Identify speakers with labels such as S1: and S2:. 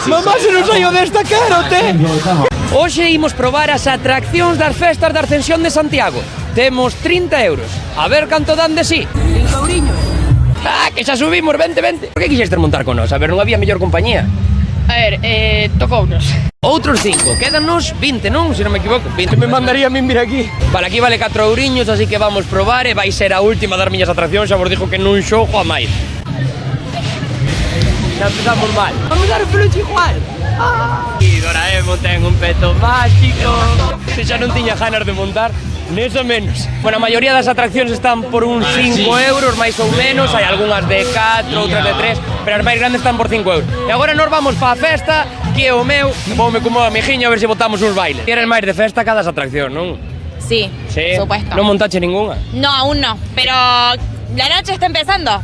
S1: Mamá, se non saio desta carote. Hoxe imos probar as atraccións das festas da Ascensión de Santiago. Temos 30 euros. A ver canto dan de sí. El Cauriño. Ah, que xa subimos, vente. Por que quixestes montar con nós? A ver, non había mellor compañía.
S2: A ver, tocounos.
S1: Outros 5, quédanos 20, non? Se non me equivoco, 20 me mandaría a min vir aquí. Vale, aquí vale 4 euriños, así que vamos probar e vai ser a última das miñas atraccións, xa vos dixo que non xogo a máis. Xa empezamos mal. Vamos dar o peluche igual. E Doraemon ten un peto máxico. Se xa non tiña ganas de montar, neso menos. Bueno, a maioría das atraccións están por uns 5 euros, máis ou menos. Hai algunhas de 4, outras de 3, pero as máis grandes están por 5 euros. E agora nos vamos pa a festa, que é o meu. Voume como a mijiño a ver se botamos uns bailes. Tienes máis de festa cada atracción, non?
S2: Sí,
S1: Sí.
S2: supuesto.
S1: Non montache ninguna?
S2: No, aún no, pero la noche está empezando.